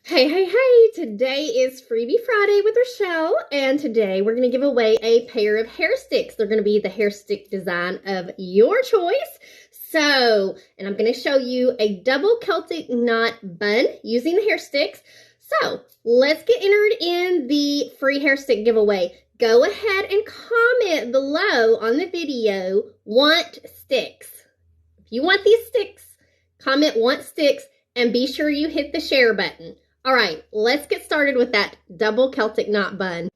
Hey, today is Freebie Friday with Rochelle, and today we're going to give away a pair of hair sticks. They're going to be the hair stick design of your choice. And I'm going to show you a double Celtic knot bun using the hair sticks. So, let's get entered in the free hair stick giveaway. Go ahead and comment below on the video, want sticks. If you want these sticks, comment want sticks, and be sure you hit the share button. All right, let's get started with that double Celtic knot bun.